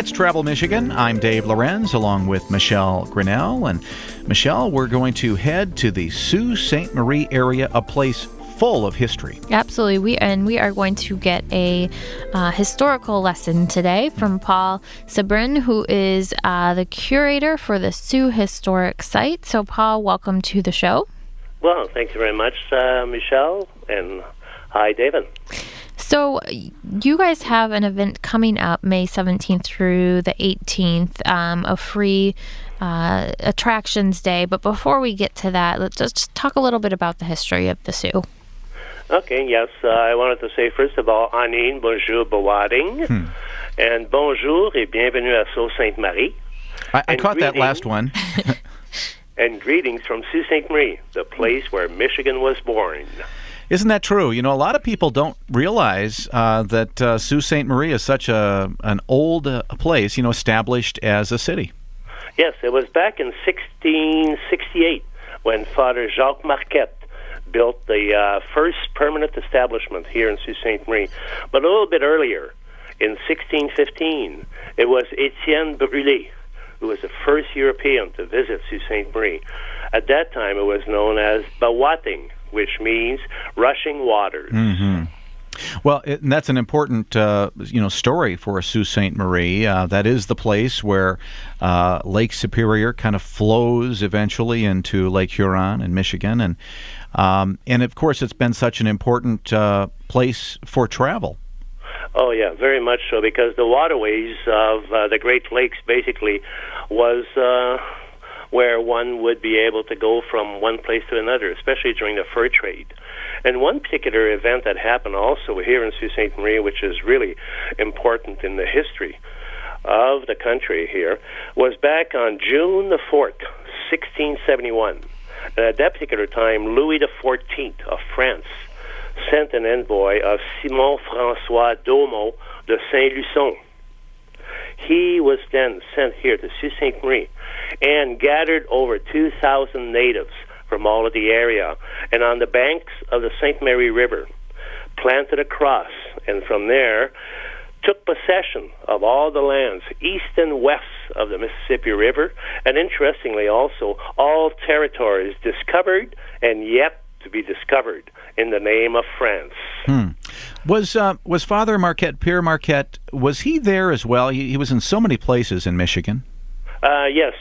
It's Travel Michigan. I'm Dave Lorenz along with Michelle Grinnell. And Michelle, we're going to head to the Sault Ste. Marie area, a place full of history. Absolutely. We are going to get a historical lesson today from Paul Sabrin, who is the curator for the Sault Historic Site. So, Paul, welcome to the show. Well, thank you very much, Michelle, and hi, David. So you guys have an event coming up May 17th through the 18th, a free attractions day. But before we get to that, let's just talk a little bit about the history of the Sault. Okay, yes. I wanted to say, first of all, Anin, bonjour, boading, and bonjour et bienvenue à Sault Ste. Marie. I caught that last one. And greetings from Sault Ste. Marie, the place where Michigan was born. Isn't that true? You know, a lot of people don't realize that Sault Ste. Marie is such an old place, you know, established as a city. Yes, it was back in 1668 when Father Jacques Marquette built the first permanent establishment here in Sault Ste. Marie. But a little bit earlier, in 1615, it was Étienne Brûlé who was the first European to visit Sault Ste. Marie. At that time, it was known as Bawating, which means rushing waters. Mm-hmm. Well, and that's an important, story for Sault Ste. Marie. That is the place where Lake Superior kind of flows eventually into Lake Huron in Michigan, and of course, it's been such an important place for travel. Oh, yeah, very much so, because the waterways of the Great Lakes basically was where one would be able to go from one place to another, especially during the fur trade. And one particular event that happened also here in Sault Ste. Marie, which is really important in the history of the country here, was back on June the 4th, 1671. And at that particular time, Louis XIV of France sent an envoy of Simon-François d'Aumont de Saint-Luçon. He was then sent here to Sault Ste. Marie and gathered over 2,000 natives from all of the area, and on the banks of the St. Mary River, planted a cross, and from there took possession of all the lands east and west of the Mississippi River, and interestingly also all territories discovered and yet to be discovered in the name of France. Was Father Marquette, Pierre Marquette, was he there as well? He was in so many places in Michigan. Yes,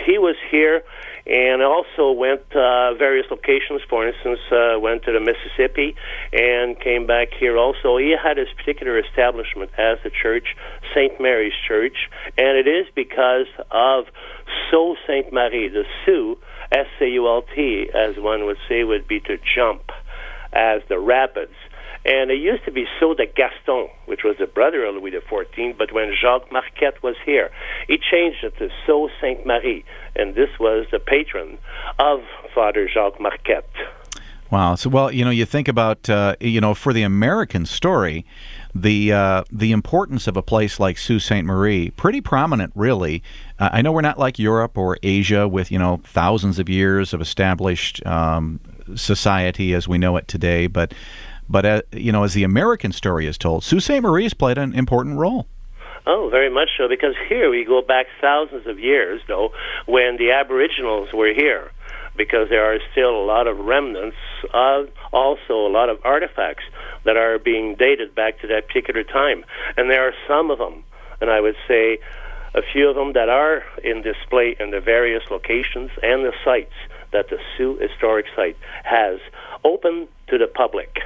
he was here and also went various locations. For instance, went to the Mississippi and came back here also. He had his particular establishment as the church, St. Mary's Church, and it is because of Sault Ste. Marie, the Sioux, S-A-U-L-T, as one would say, would be to jump, as the rapids. And it used to be Sault de Gaston, which was the brother of Louis XIV, but when Jacques Marquette was here, he changed it to Sault Ste. Marie, and this was the patron of Father Jacques Marquette. Wow. So, well, you think about, for the American story, the importance of a place like Sault Ste. Marie, pretty prominent, really. I know we're not like Europe or Asia with, thousands of years of established society as we know it today, but as the American story is told, Sault Ste. Marie has played an important role. Oh, very much so, because here we go back thousands of years, though, when the Aboriginals were here, because there are still a lot of remnants of also a lot of artifacts that are being dated back to that particular time. And there are some of them, and I would say a few of them that are in display in the various locations and the sites that the Sault Historic Site has open to the public.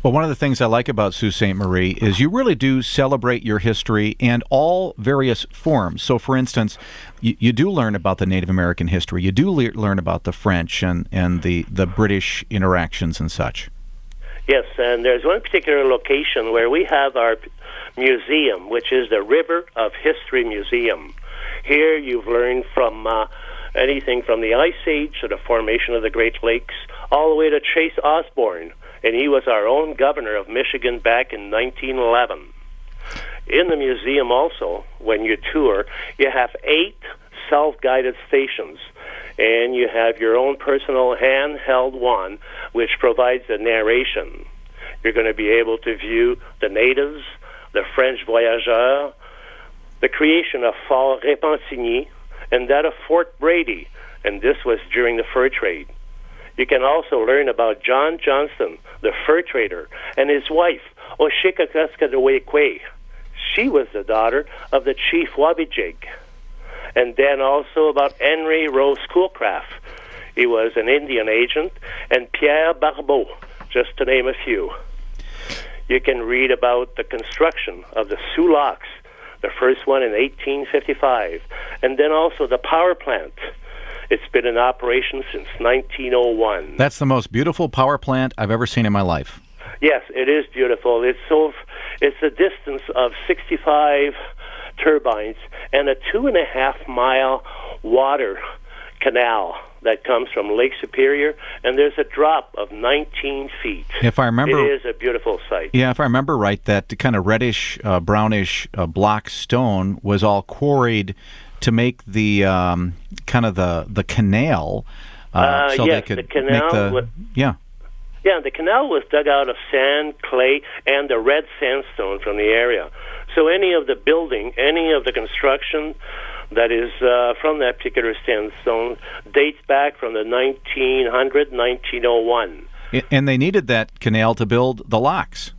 Well, one of the things I like about Sault Ste. Marie is you really do celebrate your history and all various forms. So, for instance, you do learn about the Native American history. You do learn about the French and the British interactions and such. Yes, and there's one particular location where we have our museum, which is the River of History Museum. Here you've learned from anything from the Ice Age to the formation of the Great Lakes, all the way to Chase Osborne, and he was our own governor of Michigan back in 1911. In the museum also, when you tour, you have 8 self-guided stations, and you have your own personal handheld one, which provides the narration. You're going to be able to view the natives, the French voyageurs, the creation of Fort Repentigny, and that of Fort Brady, and this was during the fur trade. You can also learn about John Johnston, the fur trader, and his wife, Oshikakaskadawekwe. She was the daughter of the chief Wabijig. And then also about Henry Rose Schoolcraft. He was an Indian agent, and Pierre Barbeau, just to name a few. You can read about the construction of the Sioux Locks, the first one in 1855, and then also the power plant. It's been in operation since 1901. That's the most beautiful power plant I've ever seen in my life. Yes, it is beautiful. It's a distance of 65 turbines and a 2.5-mile water canal that comes from Lake Superior, and there's a drop of 19 feet. If I remember, it is a beautiful sight. Yeah, if I remember right, that kind of reddish, brownish block stone was all quarried to make the kind of the canal, so yes, they could the canal make the Yeah, the canal was dug out of sand, clay, and the red sandstone from the area. So any of the building, any of the construction that is from that particular sandstone dates back from the 1901. And they needed that canal to build the locks.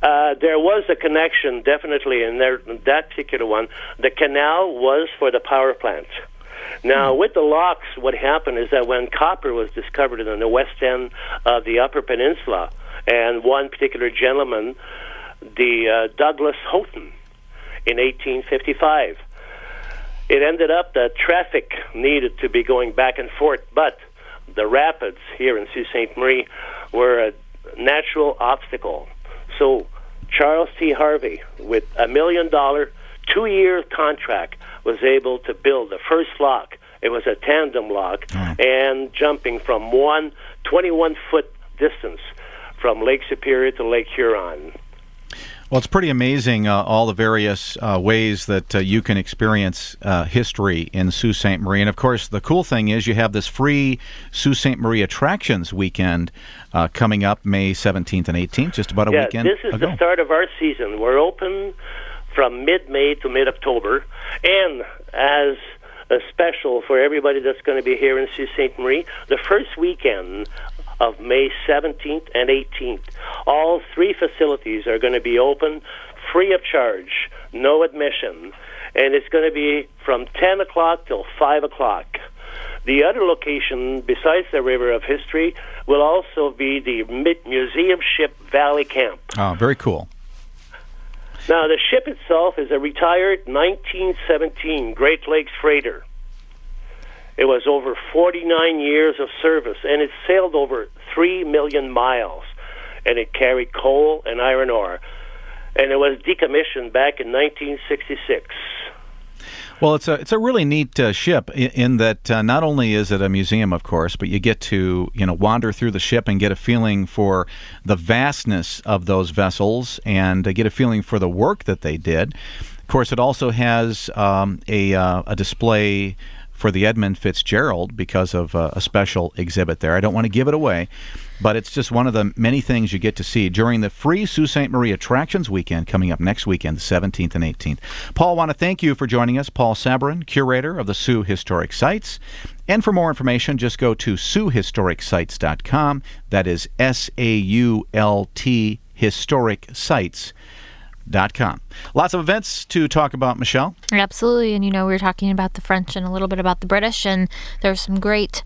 There was a connection, definitely, in that particular one. The canal was for the power plant. Now, with the locks, what happened is that when copper was discovered in the west end of the Upper Peninsula, and one particular gentleman, the Douglas Houghton, in 1855, it ended up that traffic needed to be going back and forth, but the rapids here in Sault Ste. Marie were a natural obstacle. So Charles T. Harvey, with $1 million, 2-year contract, was able to build the first lock. It was a tandem lock, and jumping from 21-foot distance from Lake Superior to Lake Huron. Well, it's pretty amazing all the various ways that you can experience history in Sault Ste. Marie. And, of course, the cool thing is you have this free Sault Ste. Marie Attractions Weekend coming up May 17th and 18th, just about a weekend this is ago. The start of our season. We're open from mid-May to mid-October, and as a special for everybody that's going to be here in Sault Ste. Marie, the first weekend of May 17th and 18th. All 3 facilities are going to be open, free of charge, no admission, and it's going to be from 10 o'clock till 5 o'clock. The other location, besides the River of History, will also be the Museum Ship Valley Camp. Oh, very cool. Now, the ship itself is a retired 1917 Great Lakes freighter. It was over 49 years of service, and it sailed over 3 million miles, and it carried coal and iron ore, and it was decommissioned back in 1966. Well, it's a really neat ship in that not only is it a museum, of course, but you get to wander through the ship and get a feeling for the vastness of those vessels and get a feeling for the work that they did. Of course, it also has a display for the Edmund Fitzgerald because of a special exhibit there. I don't want to give it away, but it's just one of the many things you get to see during the free Sault Ste. Marie Attractions Weekend coming up next weekend, the 17th and 18th. Paul, I want to thank you for joining us. Paul Sabourin, curator of the Sioux Historic Sites. And for more information, just go to SiouxHistoricSites.com. That is SAULT Historic Sites.com. Lots of events to talk about, Michelle. Absolutely. And, we were talking about the French and a little bit about the British, and there's some great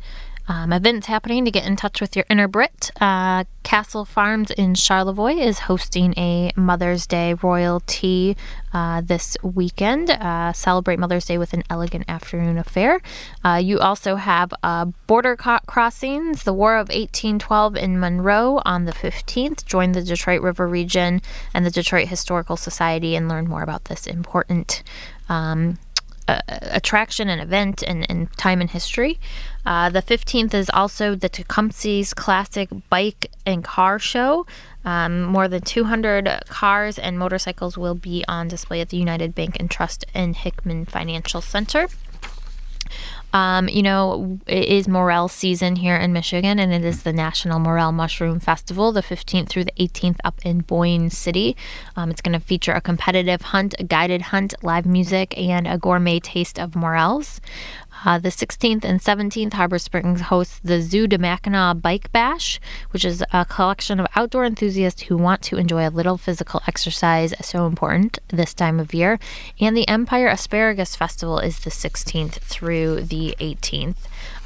events happening to get in touch with your inner Brit. Castle Farms in Charlevoix is hosting a Mother's Day royal tea this weekend. Celebrate Mother's Day with an elegant afternoon affair. You also have border crossings, the War of 1812 in Monroe on the 15th. Join the Detroit River Region and the Detroit Historical Society and learn more about this important attraction and event and time in history. The 15th is also the Tecumseh's Classic Bike and Car Show. More than 200 cars and motorcycles will be on display at the United Bank and Trust and Hickman Financial Center. It is Morel season here in Michigan, and it is the National Morel Mushroom Festival, the 15th through the 18th up in Boyne City. It's going to feature a competitive hunt, a guided hunt, live music, and a gourmet taste of morels. The 16th and 17th, Harbor Springs hosts the Zoo de Mackinac Bike Bash, which is a collection of outdoor enthusiasts who want to enjoy a little physical exercise, so important this time of year. And the Empire Asparagus Festival is the 16th through the 18th.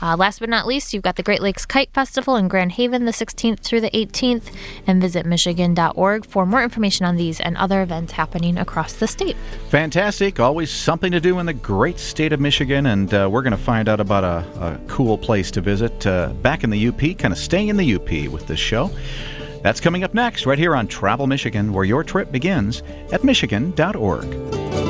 Last but not least, you've got the Great Lakes Kite Festival in Grand Haven the 16th through the 18th, and visit michigan.org for more information on these and other events happening across the state. Fantastic. Always something to do in the great state of Michigan, and we're going to find out about a cool place to visit back in the UP, kind of staying in the UP with this show. That's coming up next right here on Travel Michigan, where your trip begins at michigan.org.